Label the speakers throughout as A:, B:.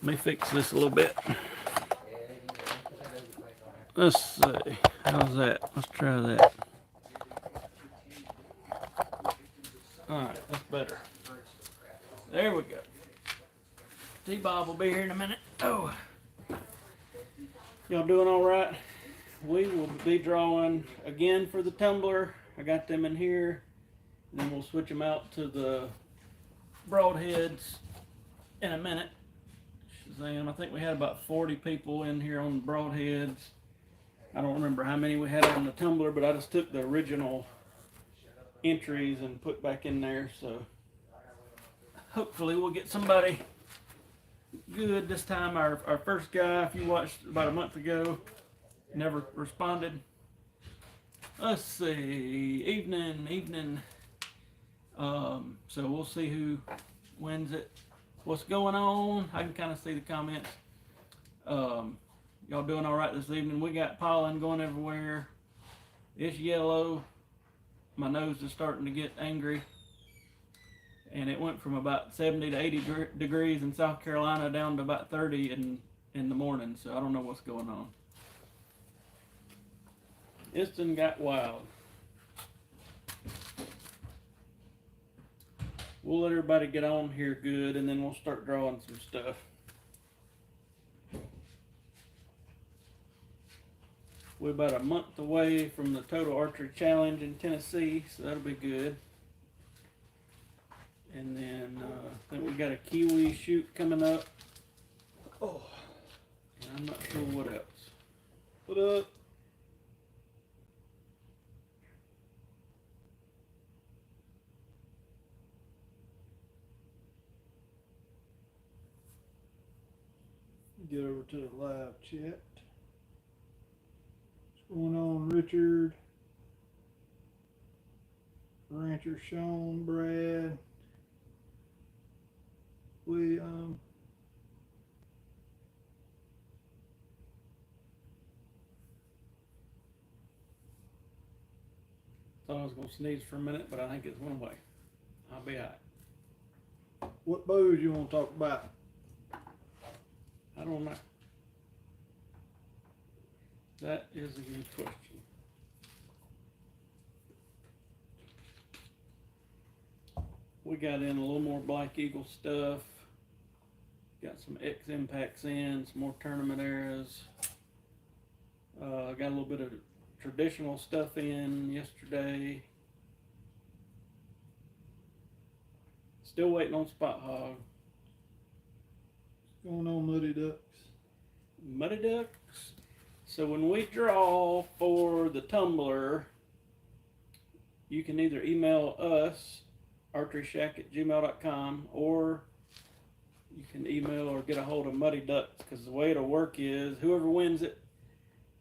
A: Let me fix this a little bit. Let's see. How's that? Let's try that. Alright, that's better. There we go. T-Bob will be here in a minute. Oh. Y'all doing alright? We will be drawing again for the tumbler. I got them in here. And then we'll switch them out to the broadheads in a minute. Shazam. I think we had about 40 people in here on the broadheads. I don't remember how many we had on the tumbler, but I just took the original entries and put back in there. So hopefully we'll get somebody good this time. Our first guy, if you watched about a month ago, never responded. Let's see, evening. So we'll see who wins it. What's going on? I can kind of see the comments. Y'all doing all right this evening? We got pollen going everywhere. It's yellow. My nose is starting to get angry. And it went from about 70 to 80 degrees in South Carolina down to about 30 in the morning. So I don't know what's going on. It's done got wild. We'll let everybody get on here good, and then we'll start drawing some stuff. We're about a month away from the Total Archery Challenge in Tennessee, so that'll be good. And then I think we got a Kiwi shoot coming up. Oh, and I'm not sure what else. What up? Get over to the live chat. What's going on, Richard? Rancher Sean, Brad, William. Thought I was going to sneeze for a minute, but I think it's one way. I'll be alright. What bows you want to talk about? I don't know. That is a good question. We got in a little more Black Eagle stuff. Got some X impacts in, some more tournament eras. Got a little bit of traditional stuff in yesterday. Still waiting on Spot Hog. What's going on, Muddy Ducks? Muddy Ducks. So when we draw for the tumbler, you can either email us, archeryshack@gmail.com, or you can email or get a hold of Muddy Ducks, because the way it'll work is whoever wins it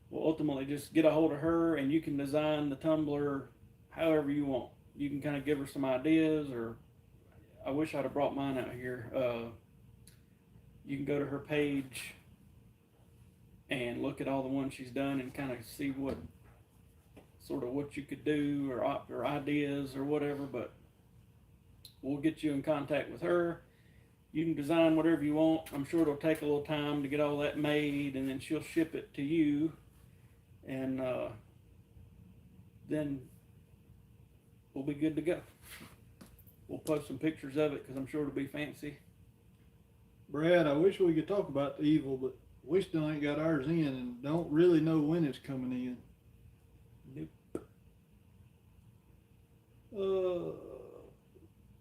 A: will ultimately just get a hold of her, and you can design the tumbler however you want. You can kind of give her some ideas, or I wish I'd have brought mine out here. You can go to her page and look at all the ones she's done and kind of see what you could do, or ideas or whatever. But we'll get you in contact with her. You can design whatever you want. I'm sure it'll take a little time to get all that made, and then she'll ship it to you, and then we'll be good to go. We'll post some pictures of it, because I'm sure it'll be fancy. Brad, I wish we could talk about the Evil, but we still ain't got ours in and don't really know when it's coming in. Nope.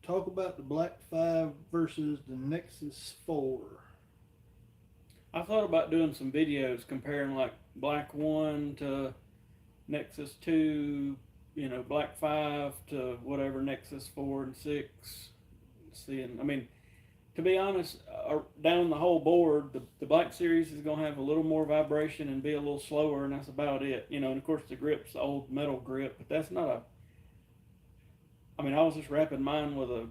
A: Talk about the Black 5 versus the Nexus 4. I thought about doing some videos comparing like Black 1 to Nexus 2, Black 5 to whatever Nexus 4 and 6. Seeing, I mean, to be honest, down the whole board, the Black Series is going to have a little more vibration and be a little slower, and that's about it. And of course the grip's the old metal grip, but that's not a... I mean, I was just wrapping mine with a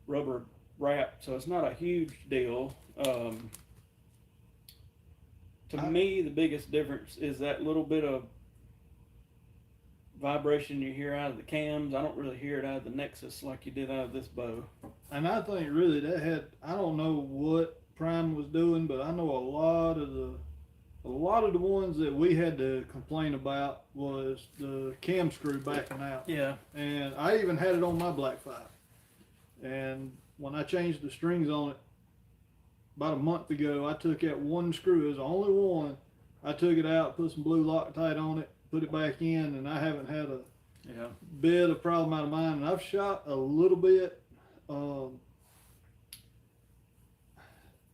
A: rubber wrap, so it's not a huge deal. To me, the biggest difference is that little bit of vibration you hear out of the cams. I don't really hear it out of the Nexus like you did out of this bow. And I think really that had, I don't know what
B: Prime was doing, but I know a lot of the ones that we had to complain about was the cam screw backing out.
A: Yeah.
B: And I even had it on my Black 5. And when I changed the strings on it about a month ago, I took out one screw. It was the only one. I took it out, put some blue Loctite on it, put it back in, and I haven't had a bit of problem out of mine. And I've shot a little bit.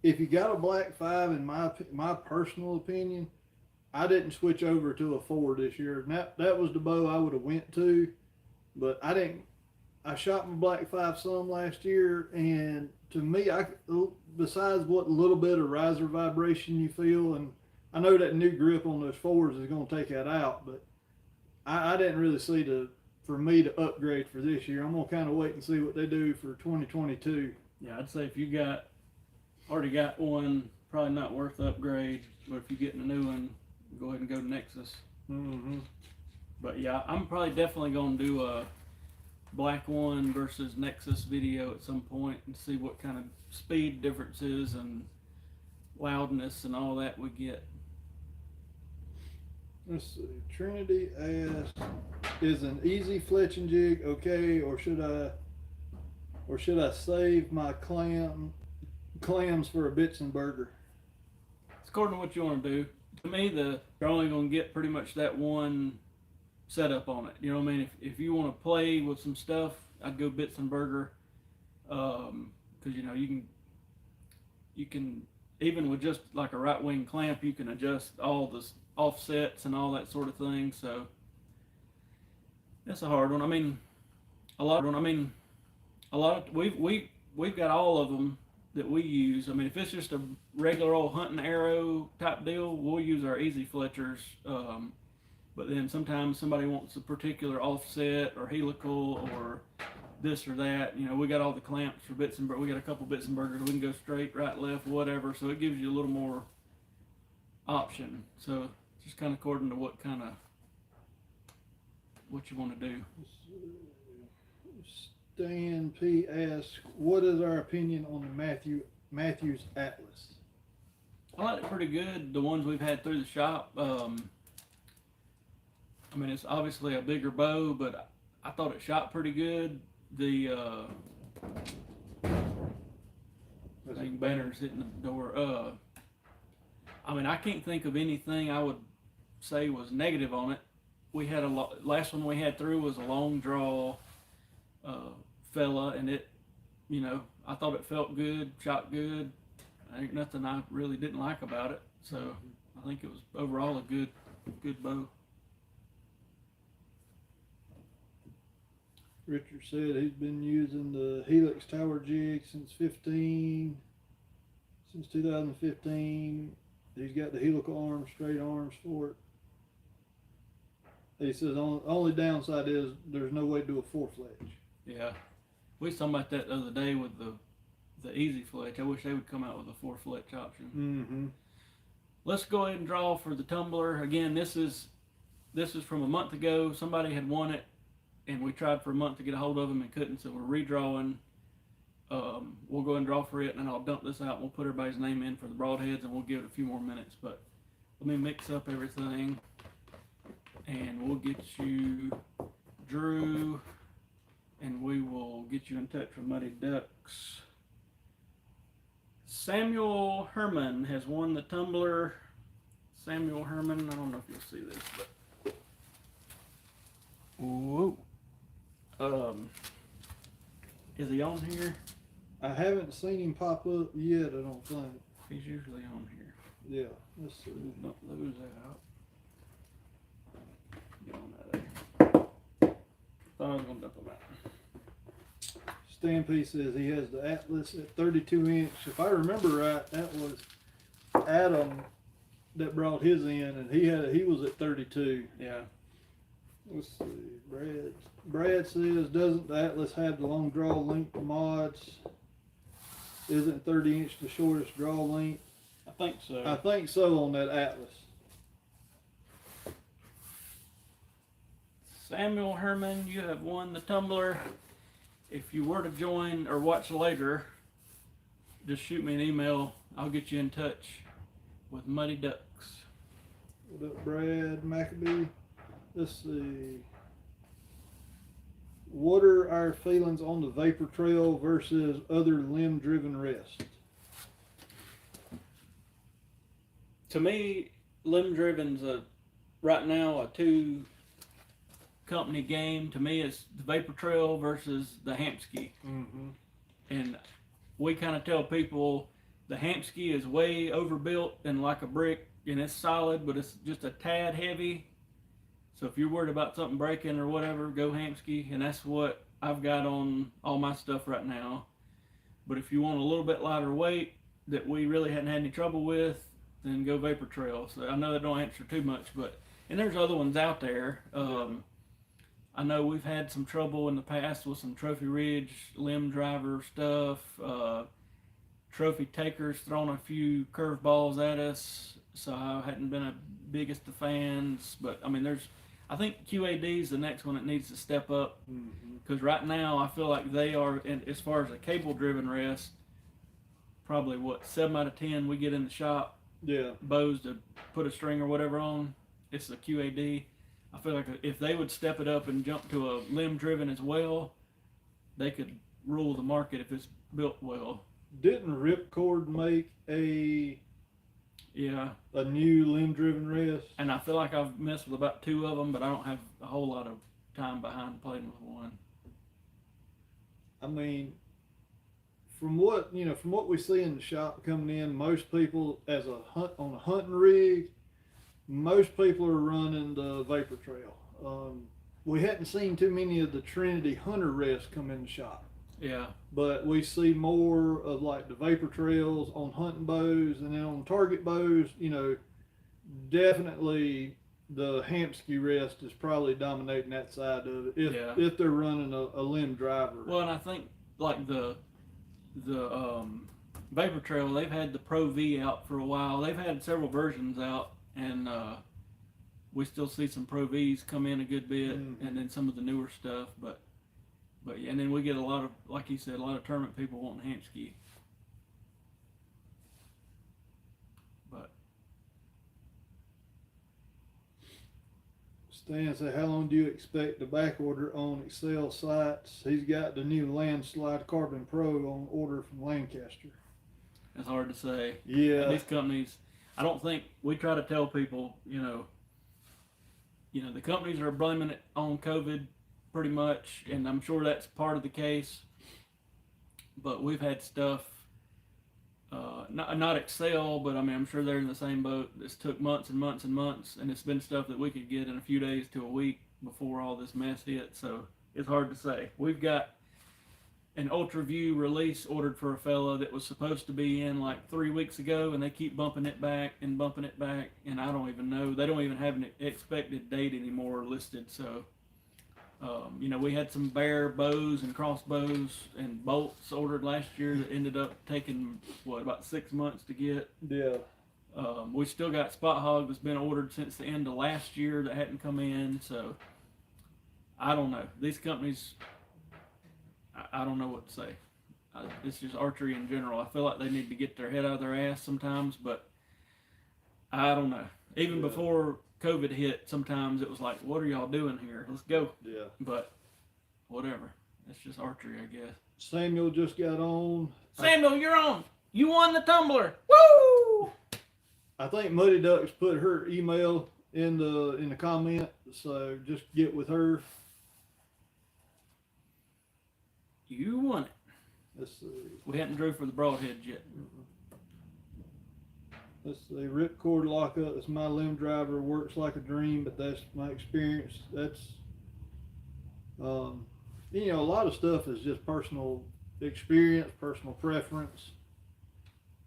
B: If you got a Black 5, in my personal opinion, I didn't switch over to a 4 this year. And that was the bow I would have went to, but I didn't. I shot my Black 5 some last year, and to me, besides what little bit of riser vibration you feel, and I know that new grip on those 4s is going to take that out, but I didn't really see for me to upgrade for this year. I'm going to kind of wait and see what they do for 2022.
A: Yeah, I'd say if you already got one, probably not worth the upgrade, but if you're getting a new one, go ahead and go to Nexus.
B: Mm-hmm.
A: But yeah, I'm probably definitely going to do a Black 1 versus Nexus video at some point and see what kind of speed differences and loudness and all that we get.
B: Let's see. Trinity asks, is an easy fletching jig okay, or should I save my clams for a Bitzenberger?
A: It's according to what you want to do. To me, you're only going to get pretty much that one setup on it. You know what I mean? If you want to play with some stuff, I'd go Bitzenberger, because you know you can even with just like a right wing clamp, you can adjust all the offsets and all that sort of thing. So that's a hard one. I mean, we've got all of them that we use. I mean, if it's just a regular old hunting arrow type deal, we'll use our easy fletchers. But then sometimes somebody wants a particular offset or helical or this or that. You know, we got all the clamps for Bitzenberger. We got a couple Bitzenbergers. We can go straight, right, left, whatever. So it gives you a little more option. So just kind of according to what you want to do.
B: Stan P asks, what is our opinion on the Matthews Atlas?
A: I like it pretty good. The ones we've had through the shop. I mean, it's obviously a bigger bow, but I thought it shot pretty good. The banner's hitting the door. I mean, I can't think of anything I would say was negative on it. We had last one we had through was a long draw fella, and it, you know, I thought it felt good, shot good. I think nothing I really didn't like about it. So I think it was overall a good bow.
B: Richard said he's been using the Helix Tower jig since 2015. He's got the helical arms, straight arms for it. He says only downside is there's no way to do a 4-fletch.
A: Yeah, we was talking about that the other day with the easy fletch. I wish they would come out with a 4-fletch option.
B: Mm-hmm.
A: Let's go ahead and draw for the tumbler. Again, this is from a month ago. Somebody had won it, and we tried for a month to get a hold of him and couldn't, so we're redrawing. We'll go ahead and draw for it, and then I'll dump this out and we'll put everybody's name in for the broadheads, and we'll give it a few more minutes. But let me mix up everything, and we'll get you Drew, and we will get you in touch with Muddy Ducks. Samuel Herman has won the tumbler. Samuel Herman, I don't know if you'll see this, but whoa. Is he on here?
B: I haven't seen him pop up yet, I don't think.
A: He's usually on here.
B: Yeah, let's see.
A: Don't lose that out. Get on that there. Thought I was going to dump him out.
B: Stan P says he has the Atlas at 32 inch. If I remember right, that was Adam that brought his in, and he was at 32.
A: Yeah.
B: Let's see. Brad says, doesn't the Atlas have the long draw length mods? Isn't 30 inch the shortest draw length?
A: I think so.
B: I think so on that Atlas.
A: Samuel Herman, you have won the tumbler. If you were to join or watch later, just shoot me an email I'll get you in touch with Muddy Ducks.
B: What up, Brad Maccabee? Let's see. What are our feelings on the vapor trail versus other limb-driven rests?
A: To me, limb driven's right now a two company game. To me, it's the vapor trail versus the Hamsky.
B: Mm-hmm.
A: And we kind of tell people the Hamsky is way overbuilt and like a brick, and it's solid, but it's just a tad heavy. So if you're worried about something breaking or whatever, go Hamsky, and that's what I've got on all my stuff right now. But if you want a little bit lighter weight that we really hadn't had any trouble with, then go Vapor Trail. So I know that don't answer too much, but and there's other ones out there. I know we've had some trouble in the past with some Trophy Ridge limb driver stuff. Trophy Takers thrown a few curveballs at us, so I hadn't been a biggest of fans. But I mean, I think QAD is the next one that needs to step up, because right now I feel like they are, as far as a cable-driven rest, probably 7 out of 10 we get in the shop.
B: Yeah.
A: Bows to put a string or whatever on, it's the QAD. I feel like if they would step it up and jump to a limb-driven as well, they could rule the market if it's built well.
B: Didn't Ripcord make a new limb-driven rest?
A: And I feel like I've messed with about 2 of them, but I don't have a whole lot of time behind playing with one.
B: I mean, from what we see in the shop coming in, most people on a hunting rig, most people are running the Vapor Trail. We hadn't seen too many of the Trinity Hunter rests come in the shop.
A: Yeah.
B: But we see more of like the Vapor Trails on hunting bows, and then on target bows, definitely the Hamsky rest is probably dominating that side of it if they're running a limb driver.
A: Well, and I think like the Vapor Trail, they've had the Pro V out for a while. They've had several versions out, and we still see some Pro Vs come in a good bit, and then some of the newer stuff. But yeah, and then we get a lot of, like you said, a lot of tournament people wanting Hamsky. But
B: Stan said, how long do you expect the back order on Excel sights? He's got the new Landslide Carbon Pro on order from Lancaster.
A: It's hard to say.
B: Yeah.
A: These companies, I don't think, we try to tell people, the companies are blaming it on COVID pretty much, and I'm sure that's part of the case. But we've had stuff, not Excel, but I mean, I'm sure they're in the same boat. This took months and months and months, and it's been stuff that we could get in a few days to a week before all this mess hit, so it's hard to say. We've got an Ultra View release ordered for a fella that was supposed to be in like 3 weeks ago, and they keep bumping it back, and I don't even know. They don't even have an expected date anymore listed, so we had some Bear bows and crossbows and bolts ordered last year that ended up taking, about 6 months to get.
B: Yeah.
A: We still got Spot Hog that's been ordered since the end of last year that hadn't come in, so I don't know. These companies, I don't know what to say. It's just archery in general. I feel like they need to get their head out of their ass sometimes, but I don't know. Even before COVID hit, sometimes it was like, what are y'all doing here? Let's go.
B: Yeah.
A: But whatever. It's just archery, I guess.
B: Samuel just got on.
A: Samuel, you're on. You won the tumbler. Woo!
B: I think Muddy Ducks put her email in the comment, so just get with her.
A: You won it.
B: Let's see.
A: We hadn't drew for the broadheads yet.
B: Let's see. Ripcord lockup. It's my limb driver. Works like a dream, but that's my experience. That's, a lot of stuff is just personal experience, personal preference.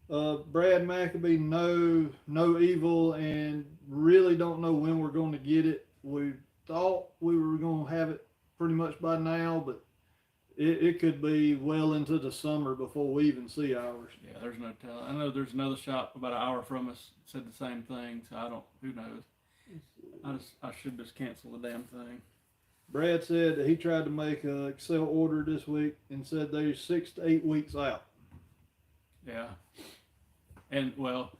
B: Brad Maccabee, no evil, and really don't know when we're going to get it. We thought we were going to have it pretty much by now, but it could be well into the summer before we even see ours.
A: Yeah, there's no telling. I know there's another shop about an hour from us said the same thing, so who knows. I should just cancel the damn thing.
B: Brad said that he tried to make an Excel order this week and said they're 6 to 8 weeks out.
A: Yeah. And well,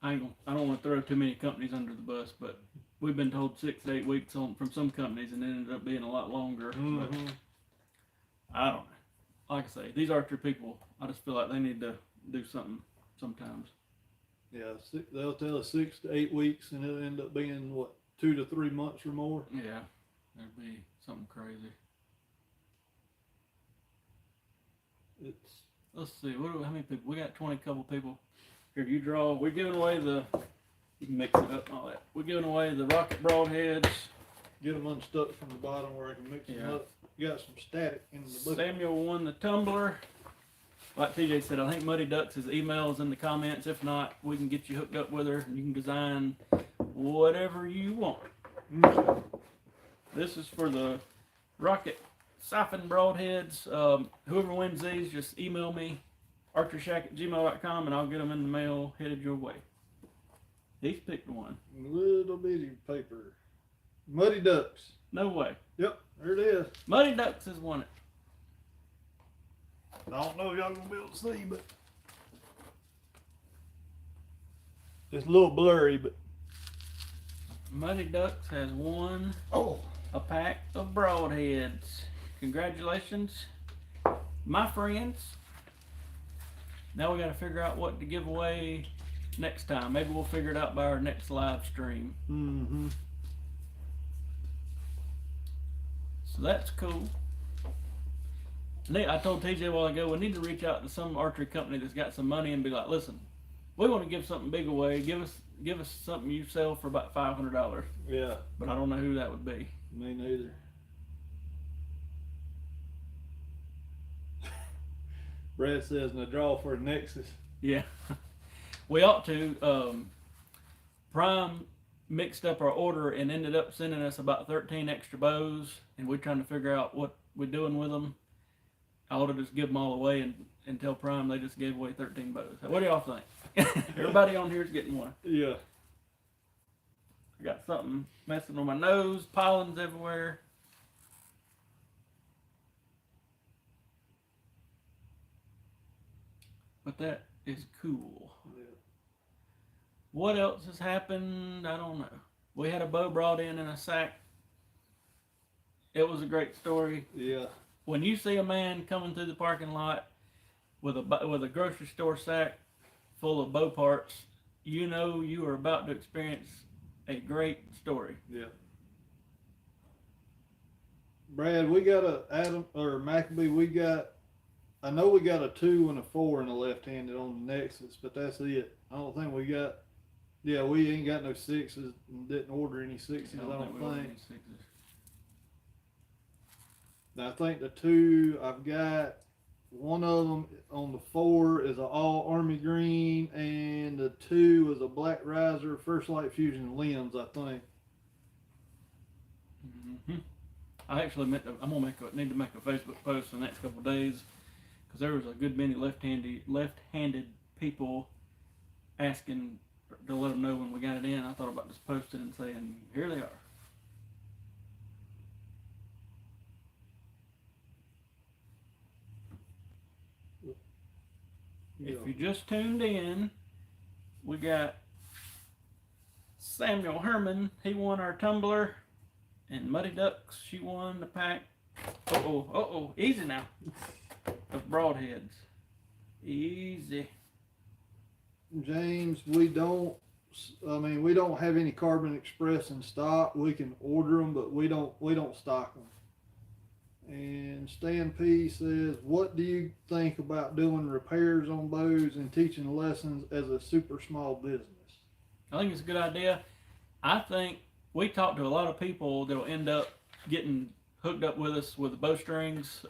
A: I don't want to throw too many companies under the bus, but we've been told 6 to 8 weeks from some companies, and it ended up being a lot longer. But I don't know. Like I say, these archery people, I just feel like they need to do something sometimes.
B: Yeah, they'll tell us 6 to 8 weeks, and it'll end up being what, 2 to 3 months or more.
A: Yeah, there'd be something crazy. Let's see, how many people? We got 20 couple people. Here, you draw. We're giving away you can mix it up and all that. We're giving away the rocket broadheads.
B: Get them unstuck from the bottom where I can mix them up. You got some static in the book.
A: Samuel won the tumbler. Like TJ said, I think Muddy Ducks' email is in the comments. If not, we can get you hooked up with her, and you can design whatever you want. This is for the rocket siphon broadheads. Whoever wins these, just email me, archershack@gmail.com, and I'll get them in the mail headed your way. He's picked one.
B: Little bitty paper. Muddy Ducks.
A: No way.
B: Yep, there it is.
A: Muddy Ducks has won it.
B: I don't know if y'all gonna be able to see, but it's a little blurry, but
A: Muddy Ducks has won
B: oh,
A: a pack of broadheads. Congratulations, my friends. Now we got to figure out what to give away next time. Maybe we'll figure it out by our next live stream. So that's cool. I told TJ a while ago, we need to reach out to some archery company that's got some money and be like, listen, we want to give something big away. Give us something you sell for about $500.
B: Yeah.
A: But I don't know who that would be.
B: Me neither. Brad says, "No draw for a Nexus."
A: Yeah. We ought to. Prime mixed up our order and ended up sending us about 13 extra bows, and we're trying to figure out what we're doing with them. I ought to just give them all away and tell Prime they just gave away 13 bows. What do y'all think? Everybody on here is getting one.
B: Yeah.
A: I got something messing on my nose, pollen's everywhere. But that is cool.
B: Yeah.
A: What else has happened? I don't know. We had a bow brought in a sack. It was a great story.
B: Yeah.
A: When you see a man coming through the parking lot with a grocery store sack full of bow parts, you know you are about to experience a great story.
B: Yeah. Brad, we got Maccabee. I know we got a 2 and a 4 in the left-handed on the Nexus, but that's it. I don't think we got. Yeah, we ain't got no 6s and didn't order any 6s. I don't think. Now, I think the 2 I've got. One of them on the 4 is an all army green, and the 2 is a black riser First Light Fusion limbs, I think.
A: I actually need to make a Facebook post in the next couple of days, because there was a good many left-handed people asking to let them know when we got it in. I thought about just posting and saying, here they are.
B: Yeah.
A: If you just tuned in, we got Samuel Herman. He won our tumbler. And Muddy Ducks, she won the pack. Easy now. Of broadheads. Easy.
B: James, we don't have any Carbon Express in stock. We can order them, but we don't stock them. And Stan P says, what do you think about doing repairs on bows and teaching lessons as a super small business?
A: I think it's a good idea. I think we talked to a lot of people that'll end up getting hooked up with us with the bowstrings.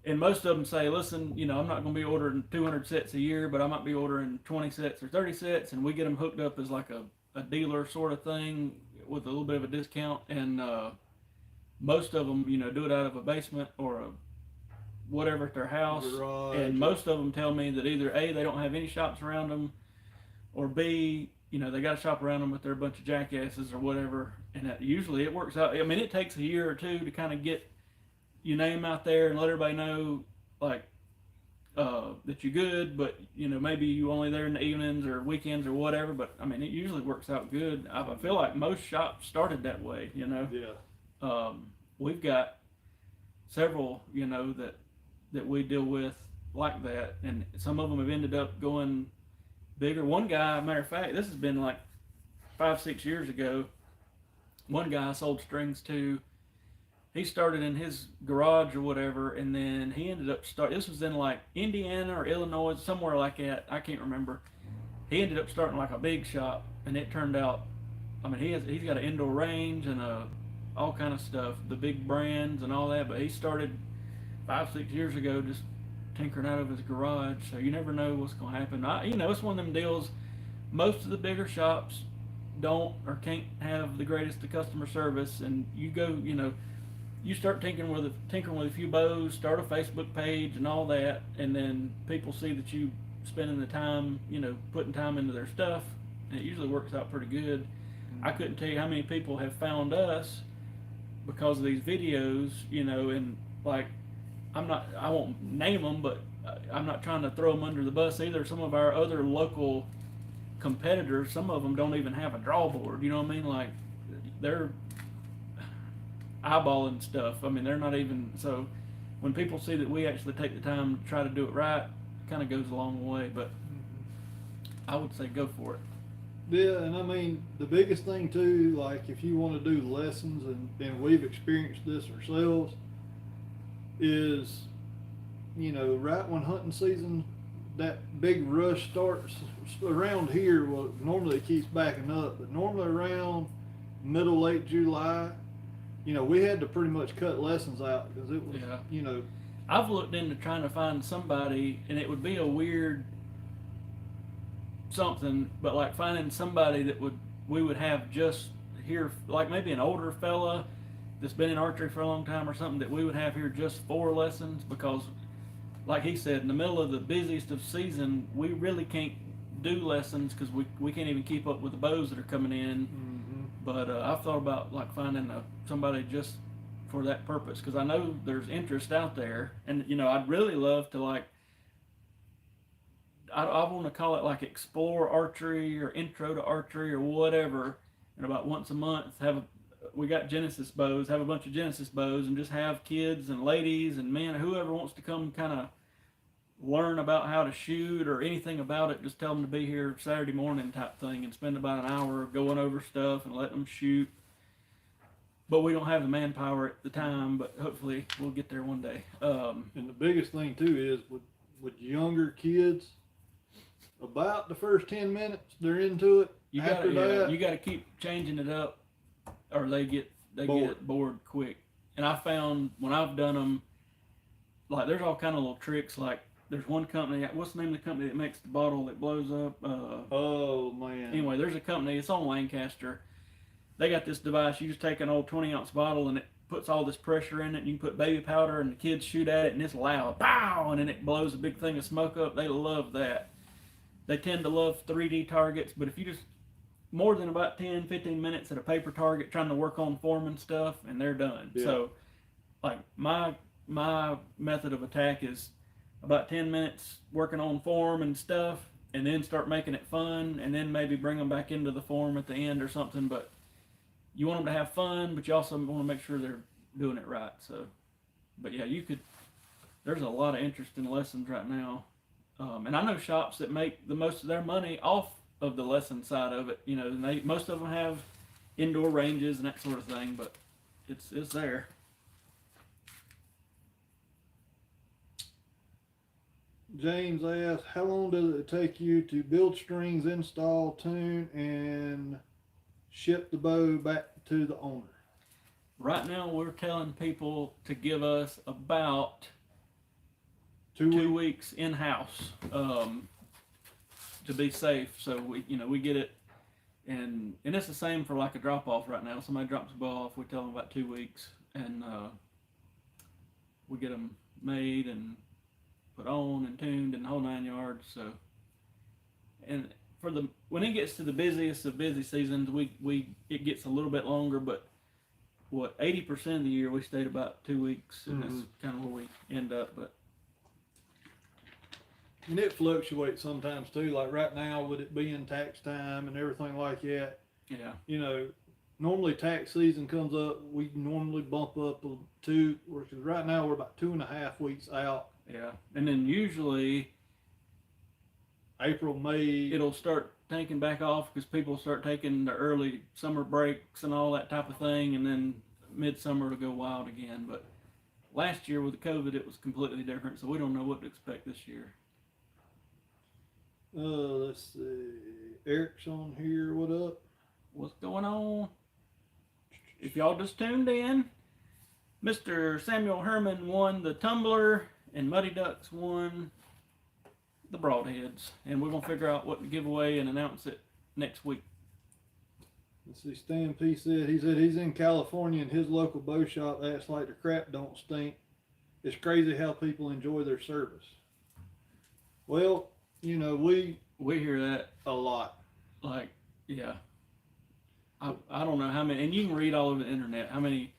A: And most of them say, listen, I'm not going to be ordering 200 sets a year, but I might be ordering 20 sets or 30 sets, and we get them hooked up as like a dealer sort of thing with a little bit of a discount. And most of them, do it out of a basement or whatever at their house.
B: Garage.
A: And most of them tell me that either A, they don't have any shops around them, or B, they got to shop around them if they're a bunch of jackasses or whatever. And usually it works out. I mean, it takes a year or two to kind of get your name out there and let everybody know, like, that you're good, but maybe you only there in the evenings or weekends or whatever. But I mean, it usually works out good. I feel like most shops started that way.
B: Yeah.
A: We've got several, that we deal with like that, and some of them have ended up going bigger. One guy, matter of fact, this has been like 5-6 years ago. One guy I sold strings to. He started in his garage or whatever, and then he ended up this was in like Indiana or Illinois, somewhere like that. I can't remember. He ended up starting like a big shop, and it turned out. I mean, he's got an indoor range and all kind of stuff, the big brands and all that. But he started 5-6 years ago, just tinkering out of his garage. So you never know what's going to happen. It's one of them deals. Most of the bigger shops don't or can't have the greatest of customer service, and you go, you start tinkering with a few bows, start a Facebook page and all that, and then people see that you spending the time, putting time into their stuff, and it usually works out pretty good. I couldn't tell you how many people have found us because of these videos, and like, I won't name them, but I'm not trying to throw them under the bus either. Some of our other local competitors, some of them don't even have a draw board, you know what I mean? Like, they're eyeballing stuff. I mean, they're not even, so when people see that we actually take the time to try to do it right, it kind of goes a long way, but I would say go for it.
B: Yeah, and I mean, the biggest thing too, like if you want to do lessons, and we've experienced this ourselves, is, right when hunting season, that big rush starts around here. Well, normally it keeps backing up, but normally around middle, late July, we had to pretty much cut lessons out because it was,
A: I've looked into trying to find somebody, and it would be a weird something, but like finding somebody that we would have just here, like maybe an older fella that's been in archery for a long time or something, that we would have here just for lessons, because like he said, in the middle of the busiest of season, we really can't do lessons because we can't even keep up with the bows that are coming in. But I've thought about like finding somebody just for that purpose, because I know there's interest out there, and I'd really love to, like, I want to call it like explore archery or intro to archery or whatever, and about once a month we got Genesis bows, have a bunch of Genesis bows, and just have kids and ladies and men, whoever wants to come kind of learn about how to shoot or anything about it, just tell them to be here Saturday morning type thing, and spend about an hour going over stuff and letting them shoot. But we don't have the manpower at the time, but hopefully we'll get there one day.
B: And the biggest thing too is with younger kids, about the first 10 minutes they're into it.
A: You got to keep changing it up, or they get bored quick. And I found when I've done them, like, there's all kind of little tricks. Like, there's one company, what's the name of the company that makes the bottle that blows up?
B: Oh man.
A: Anyway, there's a company, it's on Lancaster. They got this device. You just take an old 20-ounce bottle and it puts all this pressure in it. And you can put baby powder and the kids shoot at it and it's loud, pow, and then it blows a big thing of smoke up. They love that. They tend to love 3D targets, but if you just more than about 10-15 minutes at a paper target trying to work on form and stuff, and they're done. Yeah. So, like, my method of attack is about 10 minutes working on form and stuff, and then start making it fun, and then maybe bring them back into the form at the end or something. But you want them to have fun, but you also want to make sure they're doing it right. So, but yeah, there's a lot of interest in lessons right now. And I know shops that make the most of their money off of the lesson side of it. And most of them have indoor ranges and that sort of thing, but it's there.
B: James asks, how long does it take you to build strings, install, tune, and ship the bow back to the owner?
A: Right now, we're telling people to give us about
B: 2
A: weeks in-house to be safe. So we get it, and it's the same for like a drop-off right now. Somebody drops a bow off, we tell them about 2 weeks, and we get them made and put on and tuned and the whole 9 yards. So, and when it gets to the busiest of busy seasons, it gets a little bit longer, but 80% of the year we stayed about 2 weeks, and that's kind of where we end up. But
B: And it fluctuates sometimes too. Like right now, with it being tax time and everything like that,
A: Yeah.
B: you know, normally tax season comes up, we normally bump up because right now we're about 2.5 weeks out.
A: Yeah. And then usually
B: April, May.
A: it'll start tanking back off because people start taking the early summer breaks and all that type of thing, and then midsummer it'll go wild again. But last year with the COVID, it was completely different, so we don't know what to expect this year.
B: Let's see. Eric's on here. What up?
A: What's going on? If y'all just tuned in, Mr. Samuel Herman won the tumbler, and Muddy Ducks won the broadheads, and we're gonna figure out what to give away and announce it next week.
B: Let's see. Stan P said he's in California and his local bow shop acts like the crap don't stink. It's crazy how people enjoy their service. Well, you know, we
A: hear that
B: a lot.
A: Like, yeah. I don't know how many, and you can read all over the internet how many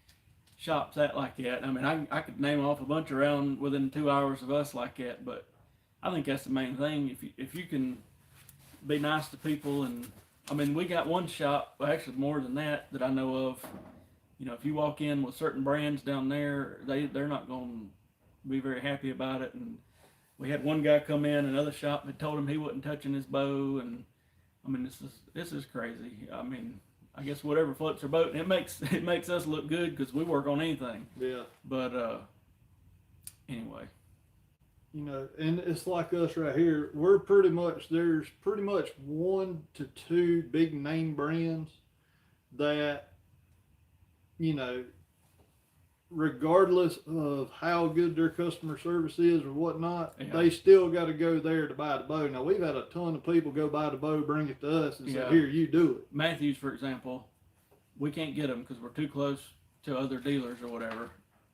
A: shops act like that. I mean, I could name off a bunch around within 2 hours of us like that, but I think that's the main thing. If you can be nice to people, and I mean, we got one shop, well, actually more than that I know of. You know, if you walk in with certain brands down there, they're not going to be very happy about it. And we had one guy come in, another shop had told him he wasn't touching his bow, and I mean, this is crazy. I mean, I guess whatever floats their boat, and it makes us look good because we work on anything.
B: Yeah.
A: But anyway.
B: You know, and it's like us right here. There's pretty much 1 to 2 big name brands that, you know, regardless of how good their customer service is or whatnot,
A: Yeah.
B: they still got to go there to buy the bow. Now, we've had a ton of people go buy the bow, bring it to us, and say, here, you do it.
A: Matthews, for example, we can't get them because we're too close to other dealers or whatever.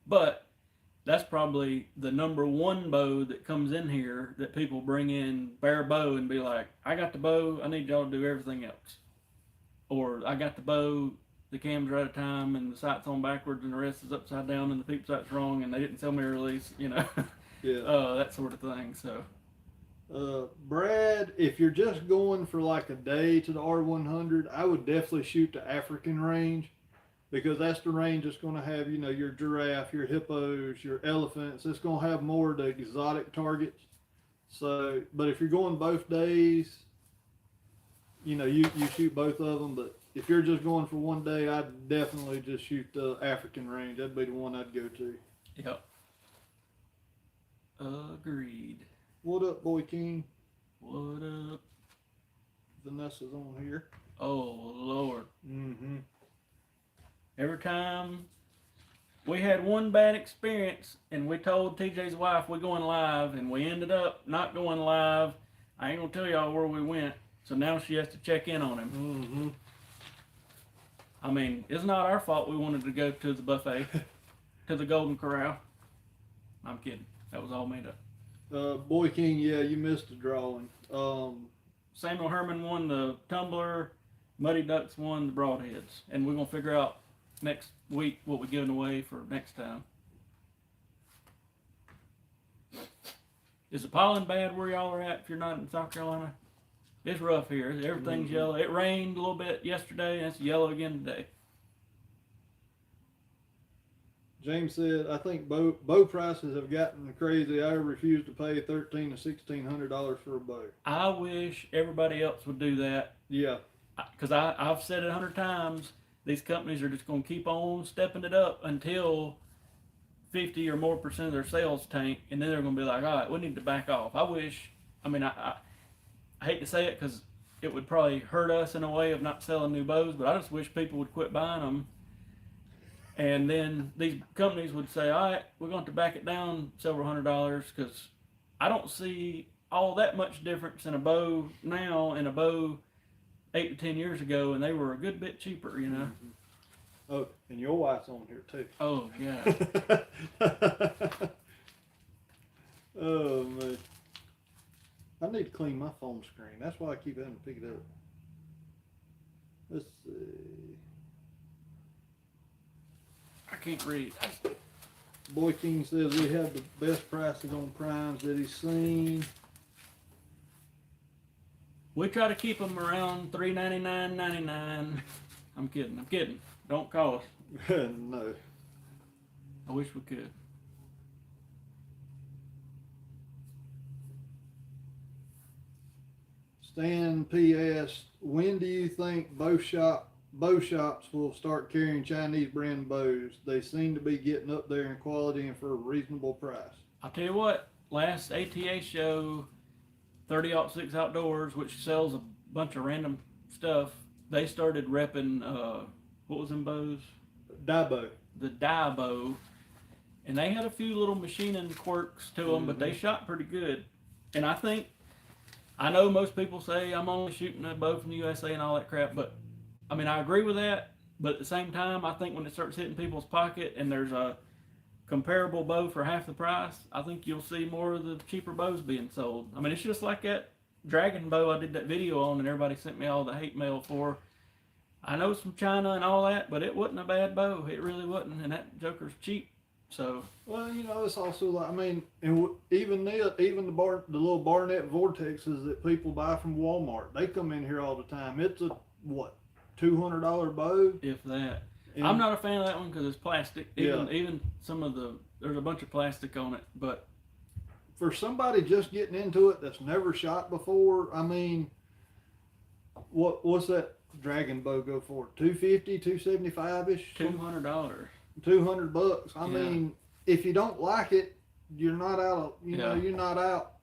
A: But that's probably the number one bow that comes in here that people bring in bare bow and be like, I got the bow, I need y'all to do everything else. Or I got the bow, the cams are out of time and the sight's on backwards and the rest is upside down and the peep sight's wrong and they didn't sell me a release, you know.
B: Yeah.
A: That sort of thing. So
B: Brad, if you're just going for like a day to the R100, I would definitely shoot the African range, because that's the range that's going to have, you know, your giraffe, your hippos, your elephants. It's going to have more of the exotic targets. So, but if you're going both days, you know, you shoot both of them. But if you're just going for one day, I'd definitely just shoot the African range. That'd be the one I'd go to.
A: Yep. Agreed.
B: What up, Boy King?
A: What up?
B: Vanessa's on here.
A: Oh, Lord.
B: Mm-hmm.
A: Every time we had one bad experience and we told TJ's wife we're going live and we ended up not going live, I ain't gonna tell y'all where we went, so now she has to check in on him.
B: Mm-hmm.
A: I mean, it's not our fault we wanted to go to the buffet, to the Golden Corral. I'm kidding. That was all made up.
B: Boy King, yeah, you missed the drawing.
A: Samuel Herman won the tumbler, Muddy Ducks won the broadheads, and we're gonna figure out next week what we're giving away for next time. Is the pollen bad where y'all are at if you're not in South Carolina? It's rough here. Everything's yellow. It rained a little bit yesterday, and it's yellow again today.
B: James said, I think bow prices have gotten crazy. I refuse to pay $1,300 to $1,600 for a bow.
A: I wish everybody else would do that.
B: Yeah.
A: Because I've said it 100 times. These companies are just going to keep on stepping it up until 50 or more % of their sales tank, and then they're going to be like, all right, we need to back off. I hate to say it because it would probably hurt us in a way of not selling new bows, but I just wish people would quit buying them. And then these companies would say, all right, we're going to back it down several $100s, because I don't see all that much difference in a bow now and a bow 8 to 10 years ago, and they were a good bit cheaper, you know.
B: Mm-hmm. Oh, and your wife's on here too.
A: Oh, yeah.
B: Oh, man. I need to clean my phone screen. That's why I keep having to pick it up. Let's see.
A: I can't read.
B: Boy King says we have the best prices on primes that he's seen.
A: We try to keep them around $399.99. I'm kidding. Don't call us.
B: No.
A: I wish we could.
B: Stan P.S. When do you think bow shops will start carrying Chinese brand bows? They seem to be getting up there in quality and for a reasonable price.
A: I'll tell you what, last ATA show, 30-06 Outdoors, which sells a bunch of random stuff, they started repping, what was them bows?
B: Daibo.
A: The Daibo. And they had a few little machining quirks to them, but they shot pretty good. And I know most people say I'm only shooting a bow from the USA and all that crap, but I mean, I agree with that. But at the same time, I think when it starts hitting people's pocket and there's a comparable bow for half the price, I think you'll see more of the cheaper bows being sold. I mean, it's just like that dragon bow I did that video on and everybody sent me all the hate mail for. I know it's from China and all that, but it wasn't a bad bow. It really wasn't, and that joker's cheap. So,
B: well, it's also like, I mean, and even the little Barnett Vortexes that people buy from Walmart, they come in here all the time. It's a $200 bow,
A: if that.
B: And
A: I'm not a fan of that one because it's plastic.
B: Yeah.
A: Even some of there's a bunch of plastic on it, but
B: for somebody just getting into it that's never shot before, I mean, what's that dragon bow go for? $250, $275-ish?
A: $200.
B: $200. I
A: Yeah.
B: mean, if you don't like it, you're not out.
A: Yeah.
B: You're not out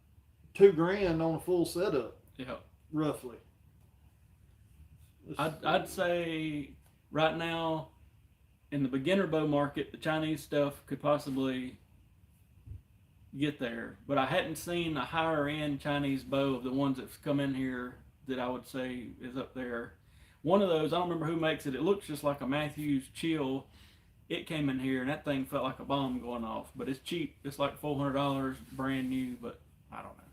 B: $2,000 on a full setup.
A: Yeah.
B: Roughly.
A: I'd say right now, in the beginner bow market, the Chinese stuff could possibly get there, but I hadn't seen a higher end Chinese bow of the ones that's come in here that I would say is up there. One of those, I don't remember who makes it. It looks just like a Matthews Chill. It came in here and that thing felt like a bomb going off, but it's cheap. It's like $400 brand new, but I don't know.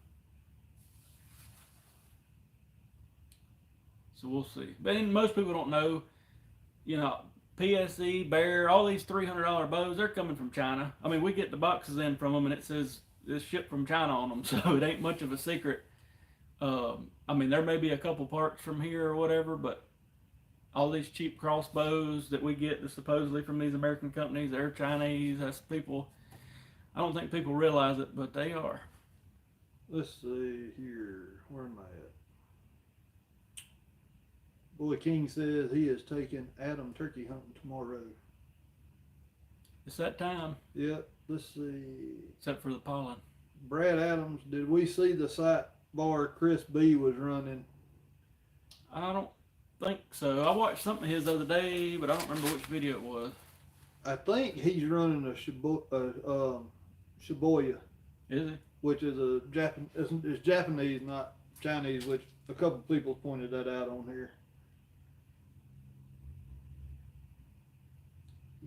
A: So we'll see. But most people don't know, PSE, Bear, all these $300 bows, they're coming from China. I mean, we get the boxes in from them and it says it's shipped from China on them, so it ain't much of a secret. I mean, there may be a couple parts from here or whatever, but all these cheap crossbows that we get supposedly from these American companies, they're Chinese. That's people, I don't think people realize it, but they are.
B: Let's see here. Where am I at? Boy King says he is taking Adam turkey hunting tomorrow.
A: It's that time.
B: Yep. Let's see.
A: Except for the pollen.
B: Brad Adams, did we see the sight bar Chris B was running?
A: I don't think so. I watched something of his the other day, but I don't remember which video it was.
B: I think he's running a Shibuya.
A: Is he?
B: Which is it's Japanese, not Chinese, which a couple people pointed that out on here.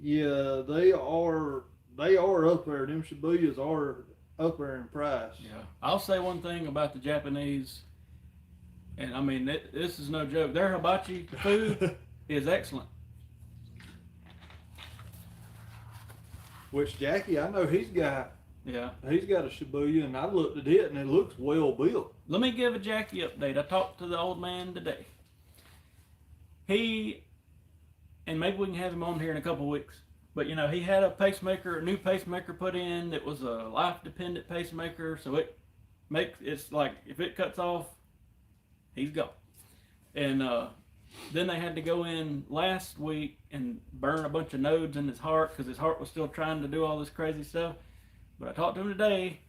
B: Yeah, they are up there. Them Shibuyas are up there in price.
A: Yeah. I'll say one thing about the Japanese, and I mean, this is no joke. Their hibachi food is excellent.
B: Which Jackie, I know he's got a Shibuya, and I looked at it, and it looks well built.
A: Let me give a Jackie update. I talked to the old man today. And maybe we can have him on here in a couple weeks. But he had a new pacemaker put in that was a life-dependent pacemaker, so it's like if it cuts off, he's gone. And then they had to go in last week and burn a bunch of nodes in his heart because his heart was still trying to do all this crazy stuff. But I talked to him today.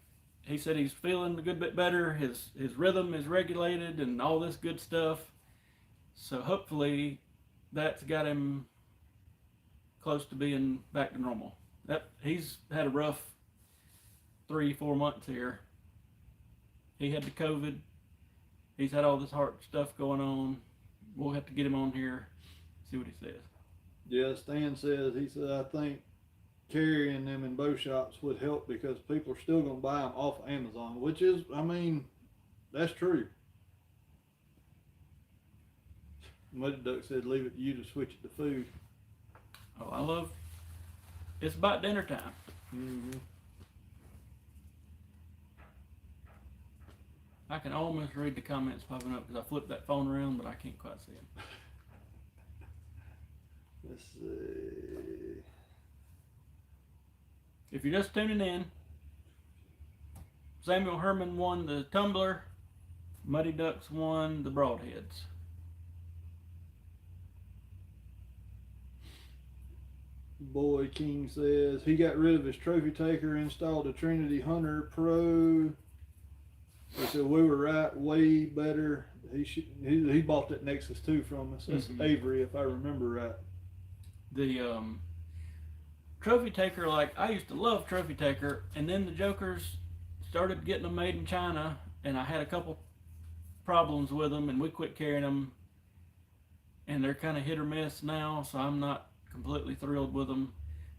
A: He said he's feeling a good bit better. His rhythm is regulated and all this good stuff. So hopefully that's got him close to being back to normal. He's had a rough 3-4 months here. He had the COVID. He's had all this heart stuff going on. We'll have to get him on here, see what he says.
B: Yeah, Stan says, I think carrying them in bow shops would help because people are still going to buy them off of Amazon, which is, I mean, that's true. Muddy Duck said, leave it to you to switch it to food.
A: Oh, it's about dinner time.
B: Mm-hmm.
A: I can almost read the comments popping up because I flipped that phone around, but I can't quite see them.
B: Let's see.
A: If you're just tuning in, Samuel Herman won the tumbler, Muddy Ducks won the broadheads.
B: Boy King says he got rid of his trophy taker, installed a Trinity Hunter Pro. He said we were right, way better. He bought that Nexus 2 from us. That's Avery, if I remember right.
A: The trophy taker, like I used to love trophy taker, and then the Jokers started getting them made in China, and I had a couple problems with them, and we quit carrying them, and they're kind of hit or miss now, so I'm not completely thrilled with them,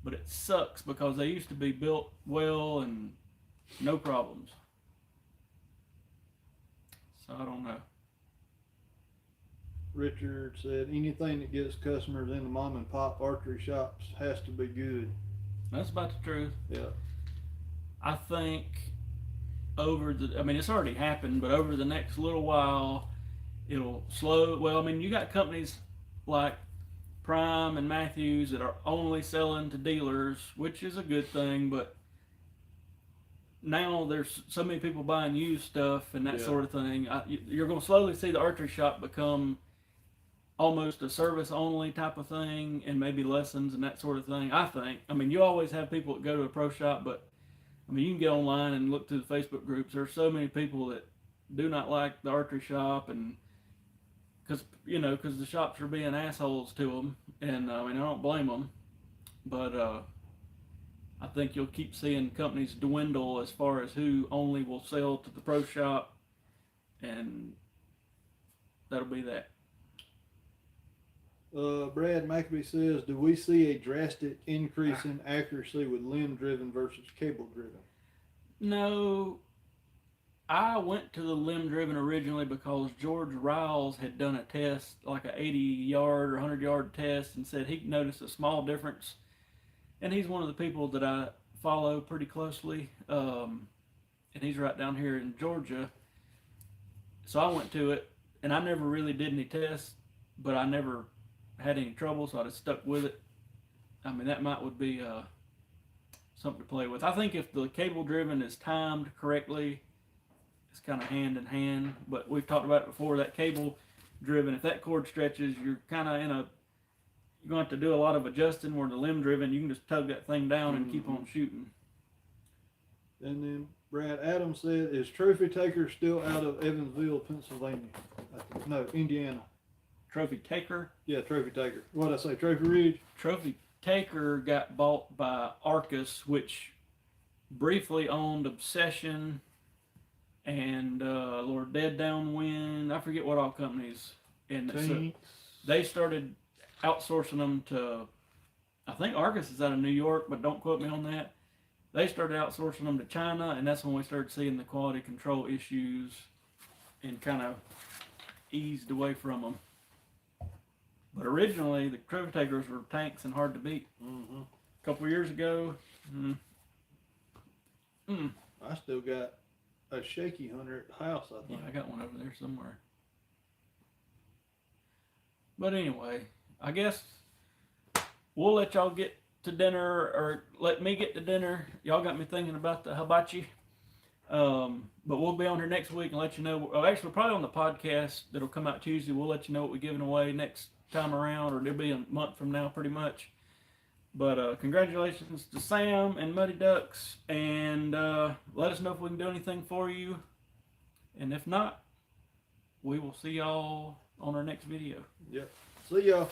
A: but it sucks because they used to be built well and no problems. So I don't know.
B: Richard said anything that gets customers in the mom and pop archery shops has to be good.
A: That's about the truth.
B: Yeah.
A: I think it's already happened, but over the next little while, it'll slow. Well, I mean, you got companies like Prime and Matthews that are only selling to dealers, which is a good thing, but now there's so many people buying used stuff and that sort of thing. You're going to slowly see the archery shop become almost a service only type of thing, and maybe lessons and that sort of thing. I think. I mean, you always have people that go to a pro shop, but I mean, you can get online and look through the Facebook groups. There's so many people that do not like the archery shop, and because the shops are being assholes to them, and I mean, I don't blame them, but I think you'll keep seeing companies dwindle as far as who only will sell to the pro shop, and that'll be that.
B: Brad Maccabee says, do we see a drastic increase in accuracy with limb-driven versus cable-driven?
A: No. I went to the limb-driven originally because George Riles had done a test, like an 80-yard or 100-yard test, and said he noticed a small difference. And he's one of the people that I follow pretty closely, and he's right down here in Georgia. So I went to it, and I never really did any tests, but I never had any trouble, so I just stuck with it. I mean, that would be something to play with. I think if the cable driven is timed correctly, it's kind of hand in hand. But we've talked about it before. That cable driven, if that cord stretches, you're kind of you're going to have to do a lot of adjusting. Where the limb driven, you can just tug that thing down and keep on shooting.
B: And then Brad Adams said, is Trophy Taker still out of Evansville, Pennsylvania? No, Indiana.
A: Trophy Taker?
B: Yeah, Trophy Taker. What did I say, Trophy Ridge?
A: Trophy Taker got bought by Arcus, which briefly owned Obsession and Lord Dead Downwind. I forget what all companies. And so they started outsourcing them to, I think Arcus is out of New York, but don't quote me on that. They started outsourcing them to China, and that's when we started seeing the quality control issues and kind of eased away from them. But originally, the Trophy Takers were tanks and hard to beat.
B: Mm-hmm.
A: A couple of years ago,
B: I still got a Shaky Hunter at the house, I think.
A: Yeah, I got one over there somewhere. But anyway, I guess we'll let y'all get to dinner, or let me get to dinner. Y'all got me thinking about the hibachi. But we'll be on here next week and let you know. Well, actually, probably on the podcast that'll come out Tuesday, we'll let you know what we're giving away next time around, or it'll be a month from now pretty much. But congratulations to Sam and Muddy Ducks, and let us know if we can do anything for you, and if not, we will see y'all on our next video.
B: Yep. See y'all.